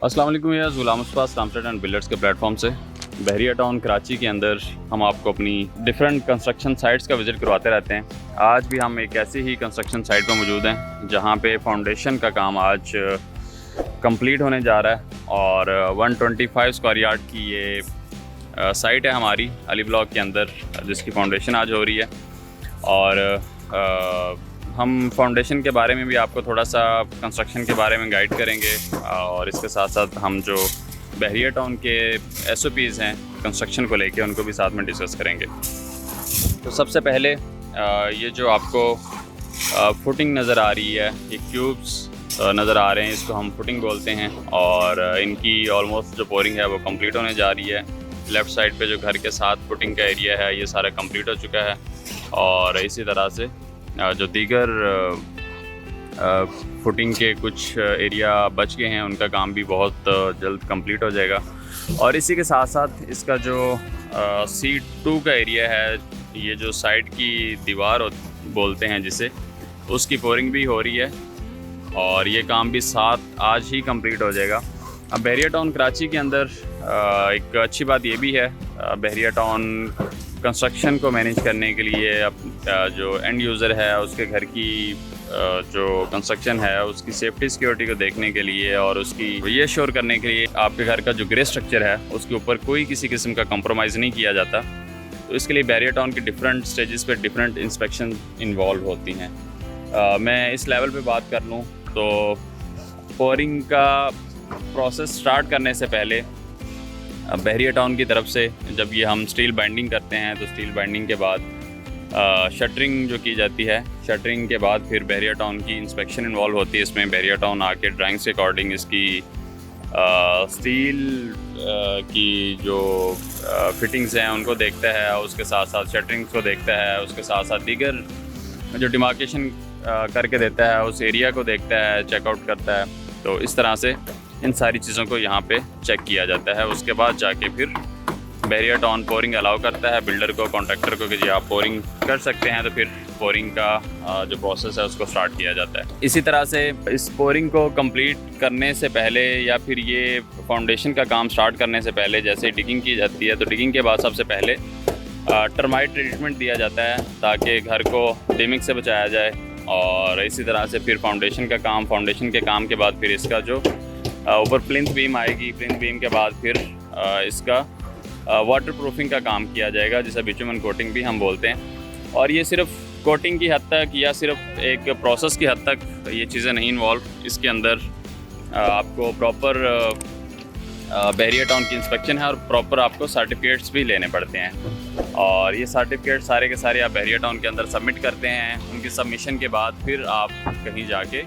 अस्सलाम वालेकुम, यह गुलाम मुस्तफ़ा स्टामसेट एंड बिल्डर्स के प्लेटफॉर्म से बहरिया टाउन कराची के अंदर हम आपको अपनी डिफरेंट कंस्ट्रक्शन साइट्स का विज़िट करवाते रहते हैं। आज भी हम एक ऐसी ही कंस्ट्रक्शन साइट पर मौजूद हैं जहां पे फाउंडेशन का काम आज कंप्लीट होने जा रहा है और 125 स्क्वायर यार्ड की ये साइट है हमारी अली ब्लॉक के अंदर, जिसकी फाउंडेशन आज हो रही है। और हम फाउंडेशन के बारे में भी आपको थोड़ा सा कंस्ट्रक्शन के बारे में गाइड करेंगे और इसके साथ साथ हम जो बहरिया टाउन के SOPs हैं कंस्ट्रक्शन को लेके उनको भी साथ में डिस्कस करेंगे। तो सबसे पहले ये जो आपको फुटिंग नज़र आ रही है, ये क्यूब्स नज़र आ रहे हैं, इसको हम फुटिंग बोलते हैं और इनकी ऑलमोस्ट जो पोरिंग है वो कंप्लीट होने जा रही है। लेफ़्ट साइड पे जो घर के साथ फुटिंग का एरिया है ये सारा कंप्लीट हो चुका है और इसी तरह से जो दीगर फुटिंग के कुछ एरिया बच गए हैं उनका काम भी बहुत जल्द कंप्लीट हो जाएगा। और इसी के साथ साथ इसका जो C2 का एरिया है, ये जो साइड की दीवार बोलते हैं जिसे, उसकी पोरिंग भी हो रही है और ये काम भी आज ही कंप्लीट हो जाएगा। अब बहरिया टाउन कराची के अंदर एक अच्छी बात ये भी है, बहरिया टाउन कंस्ट्रक्शन को मैनेज करने के लिए जो एंड यूज़र है उसके घर की जो कंस्ट्रक्शन है उसकी सेफ्टी सिक्योरिटी को देखने के लिए और उसकी ये श्योर करने के लिए आपके घर का जो ग्रे स्ट्रक्चर है उसके ऊपर कोई किसी किस्म का कंप्रोमाइज़ नहीं किया जाता। तो इसके लिए बहरिया टाउन के डिफरेंट स्टेजेस पे डिफरेंट इंस्पेक्शन इन्वॉल्व होती हैं। मैं इस लेवल पे बात कर लूँ तो पोरिंग का प्रोसेस स्टार्ट करने से पहले बहरिया टाउन की तरफ से जब ये हम स्टील बाइंडिंग करते हैं तो स्टील बाइंडिंग के बाद शटरिंग जो की जाती है, शटरिंग के बाद फिर बहरिया टाउन की इंस्पेक्शन इन्वॉल्व होती है। इसमें बहरिया टाउन आके ड्राइंग्स के अकॉर्डिंग इसकी स्टील की जो फिटिंग्स हैं उनको देखता है, उसके साथ साथ शटरिंग्स को देखता है, उसके साथ साथ दीगर जो डिमार्केशन करके देता है उस एरिया को देखता है, चेकआउट करता है। तो इस तरह से इन सारी चीज़ों को यहाँ पे चेक किया जाता है। उसके बाद जाके फिर बहरिया टाउन पोरिंग अलाउ करता है बिल्डर को, कॉन्ट्रैक्टर को कि जी आप पोरिंग कर सकते हैं। तो फिर पोरिंग का जो प्रोसेस है उसको स्टार्ट किया जाता है। इसी तरह से इस पोरिंग को कंप्लीट करने से पहले या फिर ये फाउंडेशन का काम स्टार्ट करने से पहले जैसे डिगिंग की जाती है, तो डिगिंग के बाद सबसे पहले टर्माइट ट्रीटमेंट दिया जाता है ताकि घर को डिमिंग से बचाया जाए। और इसी तरह से फिर फाउंडेशन के काम के बाद फिर इसका जो ऊपर प्लिंथ बीम आएगी, प्लिंथ बीम के बाद फिर इसका वाटर प्रूफिंग का काम किया जाएगा जिसे बिटुमन कोटिंग भी हम बोलते हैं। और ये सिर्फ कोटिंग की हद तक या सिर्फ एक प्रोसेस की हद तक ये चीज़ें नहीं इन्वॉल्व, इसके अंदर आपको प्रॉपर बहरिया टाउन की इंस्पेक्शन है और प्रॉपर आपको सर्टिफिकेट्स भी लेने पड़ते हैं। और ये सर्टिफिकेट सारे के सारे आप बहरिया टाउन के अंदर सबमिट करते हैं। उनकी सबमिशन के बाद फिर आप कहीं जाके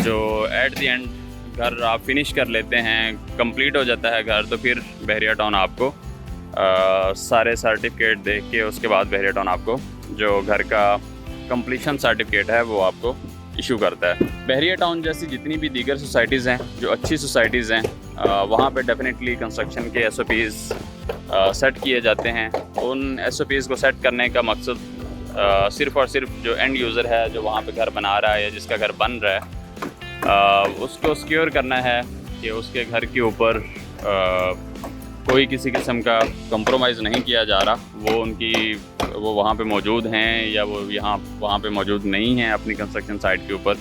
जो एट द एंड घर आप फिनिश कर लेते हैं, कंप्लीट हो जाता है घर, तो फिर बहरिया टाउन आपको सारे सर्टिफिकेट देख के उसके बाद बहरिया टाउन आपको जो घर का कंप्लीशन सर्टिफिकेट है वो आपको इशू करता है। बहरिया टाउन जैसी जितनी भी दीगर सोसाइटीज़ हैं, जो अच्छी सोसाइटीज़ हैं, वहाँ पे डेफिनेटली कंस्ट्रक्शन के SOPs सेट किए जाते हैं। उन SOPs को सेट करने का मकसद सिर्फ़ और सिर्फ जो एंड यूज़र है, जो वहाँ पे घर बना रहा है या जिसका घर बन रहा है, उसको सिक्योर करना है कि उसके घर के ऊपर कोई किसी किस्म का कंप्रोमाइज़ नहीं किया जा रहा। वो वहाँ पे मौजूद हैं या वो वहाँ पे मौजूद नहीं हैं अपनी कंस्ट्रक्शन साइट के ऊपर।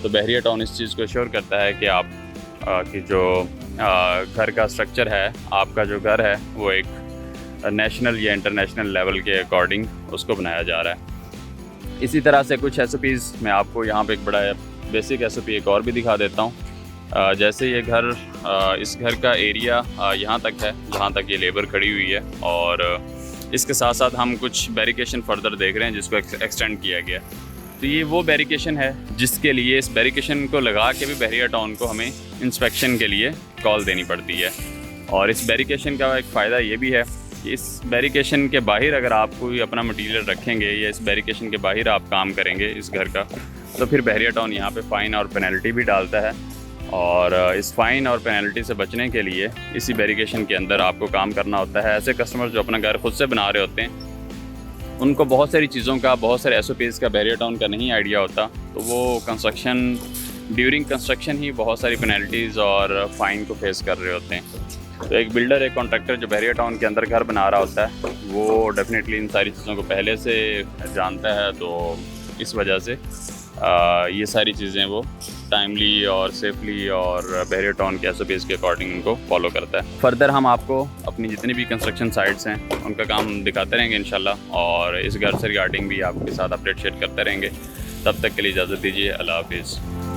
तो बहरिया टाउन इस चीज़ को श्योर करता है कि आप कि जो घर का स्ट्रक्चर है, आपका जो घर है, वो एक नेशनल या इंटरनेशनल लेवल के अकॉर्डिंग उसको बनाया जा रहा है। इसी तरह से कुछ SOPs मैं आपको यहाँ पे एक बड़ा बेसिक SOP एक और भी दिखा देता हूँ। जैसे ये घर, इस घर का एरिया यहाँ तक है जहाँ तक ये लेबर खड़ी हुई है और इसके साथ साथ हम कुछ बैरिकेशन फर्दर देख रहे हैं जिसको एक्सटेंड किया गया। तो ये वो बैरिकेशन है जिसके लिए इस बैरिकेशन को लगा के भी बहरिया टाउन को हमें इंस्पेक्शन के लिए कॉल देनी पड़ती है। और इस बैरिकेशन का एक फ़ायदा ये भी है कि इस बैरिकेशन के बाहर अगर आप कोई अपना मटीरियल रखेंगे या इस बैरिकेशन के बाहर आप काम करेंगे इस घर का, तो फिर बहरिया टाउन यहाँ पे फ़ाइन और पेनल्टी भी डालता है। और इस फ़ाइन और पेनल्टी से बचने के लिए इसी बैरिकेशन के अंदर आपको काम करना होता है। ऐसे कस्टमर जो अपना घर खुद से बना रहे होते हैं उनको बहुत सारी चीज़ों का, बहुत सारे SOPs का बहरिया टाउन का नहीं आइडिया होता, तो वो कंस्ट्रक्शन ड्यूरिंग कंस्ट्रक्शन ही बहुत सारी पेनल्टीज़ और फ़ाइन को फेस कर रहे होते हैं। तो एक बिल्डर, एक कॉन्ट्रैक्टर जो बहरिया टाउन के अंदर घर बना रहा होता है, वो डेफिनेटली इन सारी चीज़ों को पहले से जानता है, तो इस वजह से ये सारी चीज़ें वो टाइमली और सेफली और बहरिया टाउन के SOPs के अकॉर्डिंग उनको फॉलो करता है। फर्दर हम आपको अपनी जितनी भी कंस्ट्रक्शन साइट्स हैं उनका काम दिखाते रहेंगे इंशाल्लाह, और इस घर से रिगार्डिंग भी आपके साथ अपडेट शेयर करते रहेंगे। तब तक के लिए इजाज़त दीजिए। अल्लाह हाफिज़।